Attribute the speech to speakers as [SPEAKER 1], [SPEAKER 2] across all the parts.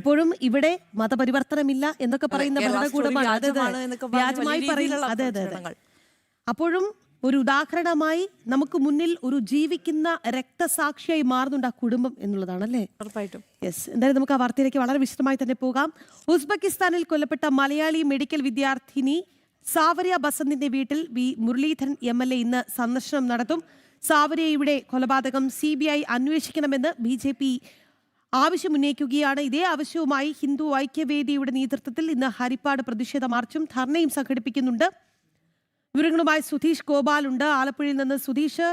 [SPEAKER 1] ഇപ്പോഴും ഇവിടെ മതപരിവർത്തനമില്ല എന്നൊക്കെ പറയുന്ന ഭരണകൂടമാണ്. വ്യാജമായി പറയുന്ന അതെ അതെ അതെ. അപ്പോഴും ഒരു ഉദാഹരണമായി നമുക്ക് മുന്നിൽ ഒരു ജീവിക്കുന്ന രക്തസാക്ഷിയായി മാറുന്നുണ്ട് ആ കുടുംബം എന്നുള്ളതാണല്ലേ?
[SPEAKER 2] ഉറപ്പായിട്ടും.
[SPEAKER 1] യെസ്. എന്തായാലും നമുക്ക് ആ വാർത്തയിലേക്ക് വളരെ വിശദമായി തന്നെ പോകാം. ഉസ്ബെക്കിസ്ഥാനിൽ കൊല്ലപ്പെട്ട മലയാളി മെഡിക്കൽ വിദ്യാർത്ഥിനി സാവരിയ ബസന്തിന്റെ വീട്ടിൽ വി മുരളീധരൻ MLA ഇന്ന് സന്ദർശനം നടത്തും. സാവരിയയുടെ കൊലപാതകം CBI അന്വേഷിക്കണമെന്ന് BJP ആവശ്യമുന്നയിക്കുകയാണ്. ഇതേ ആവശ്യവുമായി ഹിന്ദു ഐക്യവേദിയുടെ നേതൃത്വത്തിൽ ഇന്ന് ഹരിപ്പാട് പ്രതിഷേധ മാർച്ചും ധർണയും സംഘടിപ്പിക്കുന്നുണ്ട്. വിവരങ്ങളുമായി സുധീഷ് ഗോപാൽ ഉണ്ട്. ആലപ്പുഴയിൽ നിന്ന് സുധീഷ്,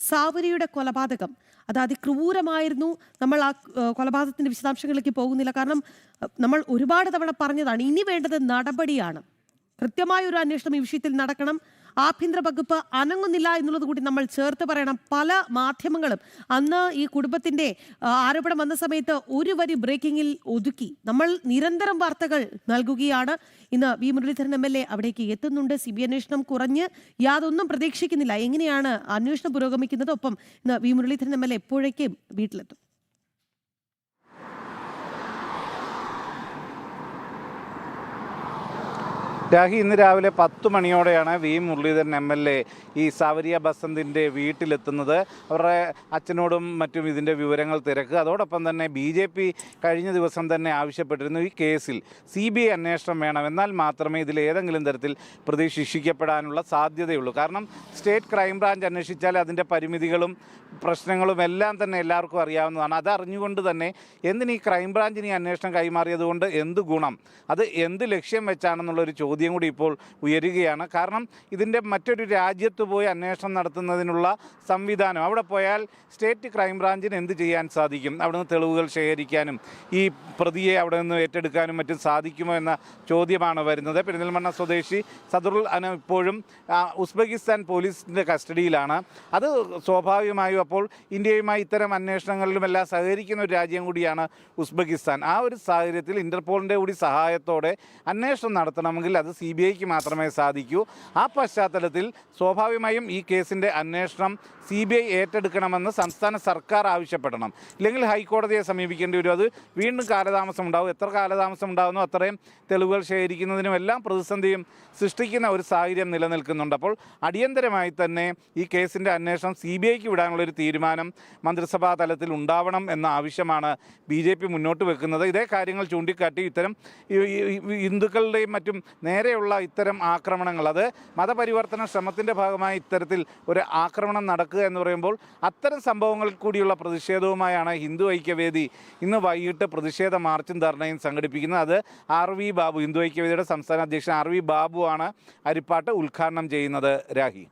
[SPEAKER 1] സാവരിയുടെ കൊലപാതകം അത് അതിക്രൂരമായിരുന്നു. നമ്മൾ ആ കൊലപാതകത്തിന്റെ വിശദാംശങ്ങളിലേക്ക് പോകുന്നില്ല, കാരണം നമ്മൾ ഒരുപാട് തവണ പറഞ്ഞതാണ്. ഇനി വേണ്ടത് നടപടിയാണ്. കൃത്യമായ ഒരു അന്വേഷണം ഈ വിഷയത്തിൽ നടക്കണം. ആഭ്യന്തര വകുപ്പ് അനങ്ങുന്നില്ല എന്നുള്ളത് കൂടി നമ്മൾ ചേർത്ത് പറയണം. പല മാധ്യമങ്ങളും അന്ന് ഈ കുടുംബത്തിന്റെ ആരോപണം വന്ന സമയത്ത് ഒരു വരി ബ്രേക്കിങ്ങിൽ ഒതുക്കി. നമ്മൾ നിരന്തരം വാർത്തകൾ നൽകുകയാണ്. ഇന്ന് വി മുരളീധരൻ MLA അവിടേക്ക് എത്തുന്നുണ്ട്. CBI അന്വേഷണം കുറഞ്ഞ് യാതൊന്നും പ്രതീക്ഷിക്കുന്നില്ല. എങ്ങനെയാണ് അന്വേഷണം പുരോഗമിക്കുന്നത്? ഒപ്പം ഇന്ന് വി മുരളീധരൻ MLA എപ്പോഴേക്കും വീട്ടിലെത്തും?
[SPEAKER 3] രാഹി, ഇന്ന് രാവിലെ 10 മണിയോടെയാണ് വി മുരളീധരൻ MLA ഈ സാവരിയ ബസന്തിൻ്റെ വീട്ടിലെത്തുന്നത്. അവരുടെ അച്ഛനോടും മറ്റും ഇതിൻ്റെ വിവരങ്ങൾ തിരക്കുക. അതോടൊപ്പം തന്നെ BJP കഴിഞ്ഞ ദിവസം തന്നെ ആവശ്യപ്പെട്ടിരുന്നു ഈ കേസിൽ CBI അന്വേഷണം വേണം, എന്നാൽ മാത്രമേ ഇതിൽ ഏതെങ്കിലും തരത്തിൽ പ്രതി ശിക്ഷിക്കപ്പെടാനുള്ള സാധ്യതയുള്ളൂ. കാരണം സ്റ്റേറ്റ് ക്രൈംബ്രാഞ്ച് അന്വേഷിച്ചാൽ അതിൻ്റെ പരിമിതികളും പ്രശ്നങ്ങളും എല്ലാം തന്നെ എല്ലാവർക്കും അറിയാവുന്നതാണ്. അതറിഞ്ഞുകൊണ്ട് തന്നെ എന്തിന് ഈ ക്രൈംബ്രാഞ്ചിന് ഈ അന്വേഷണം കൈമാറിയതുകൊണ്ട് എന്ത് ഗുണം, അത് എന്ത് ലക്ഷ്യം വെച്ചാണെന്നുള്ളൊരു ചോദ്യം കൂടി ഇപ്പോൾ ഉയരുകയാണ്. കാരണം ഇതിൻ്റെ മറ്റൊരു രാജ്യത്ത് പോയി അന്വേഷണം നടത്തുന്നതിനുള്ള സംവിധാനം, അവിടെ പോയാൽ സ്റ്റേറ്റ് ക്രൈംബ്രാഞ്ചിന് എന്ത് ചെയ്യാൻ സാധിക്കും? അവിടെ നിന്ന് തെളിവുകൾ ശേഖരിക്കാനും ഈ പ്രതിയെ അവിടെ നിന്ന് ഏറ്റെടുക്കാനും മറ്റും സാധിക്കുമോ എന്ന ചോദ്യമാണ് വരുന്നത്. പെരിന്തൽമണ്ണ സ്വദേശി സദറുൽ അന ഇപ്പോഴും ഉസ്ബെക്കിസ്ഥാൻ പോലീസിൻ്റെ കസ്റ്റഡിയിലാണ്. അത് സ്വാഭാവികമായും അപ്പോൾ ഇന്ത്യയുമായി ഇത്തരം അന്വേഷണങ്ങളിലുമെല്ലാം സഹകരിക്കുന്ന ഒരു രാജ്യം കൂടിയാണ് ഉസ്ബെക്കിസ്ഥാൻ. ആ ഒരു സാഹചര്യത്തിൽ ഇന്റർപോളിൻ്റെ കൂടി സഹായത്തോടെ അന്വേഷണം നടത്തണമെങ്കിൽ അത് CBIക്ക് മാത്രമേ സാധിക്കൂ. ആ പശ്ചാത്തലത്തിൽ സ്വാഭാവികമായും ഈ കേസിൻ്റെ അന്വേഷണം CBI ഏറ്റെടുക്കണമെന്ന് സംസ്ഥാന സർക്കാർ ആവശ്യപ്പെടണം. ഇല്ലെങ്കിൽ ഹൈക്കോടതിയെ സമീപിക്കേണ്ടി വരും. അത് വീണ്ടും കാലതാമസം ഉണ്ടാവും. എത്ര കാലതാമസം ഉണ്ടാകുന്നു അത്രയും തെളിവുകൾ ശേഖരിക്കുന്നതിനും എല്ലാം പ്രതിസന്ധിയും സൃഷ്ടിക്കുന്ന ഒരു സാഹചര്യം നിലനിൽക്കുന്നുണ്ട്. അപ്പോൾ അടിയന്തരമായി തന്നെ ഈ കേസിൻ്റെ അന്വേഷണം CBIക്ക് വിടാനുള്ളൊരു തീരുമാനം മന്ത്രിസഭാ തലത്തിൽ ഉണ്ടാവണം എന്ന ആവശ്യമാണ് BJP മുന്നോട്ട് വെക്കുന്നത്. ഇതേ കാര്യങ്ങൾ ചൂണ്ടിക്കാട്ടി ഇത്തരം ഹിന്ദുക്കളുടെയും മറ്റും നേരെയുള്ള ഇത്തരം ആക്രമണങ്ങൾ, അത് മതപരിവർത്തന ശ്രമത്തിൻ്റെ ഭാഗമായി ഇത്തരത്തിൽ ഒരു ആക്രമണം നടക്കുക എന്ന് പറയുമ്പോൾ അത്തരം സംഭവങ്ങളിൽ കൂടിയുള്ള പ്രതിഷേധവുമായാണ് ഹിന്ദു ഐക്യവേദി ഇന്ന് വൈകിട്ട് പ്രതിഷേധ മാർച്ചും ധർണയും സംഘടിപ്പിക്കുന്നത്. അത് RV ബാബു, ഹിന്ദു ഐക്യവേദിയുടെ സംസ്ഥാന അധ്യക്ഷൻ RV ബാബു ആണ് ഹരിപ്പാട്ട് ഉദ്ഘാടനം ചെയ്യുന്നത്. രാഹി.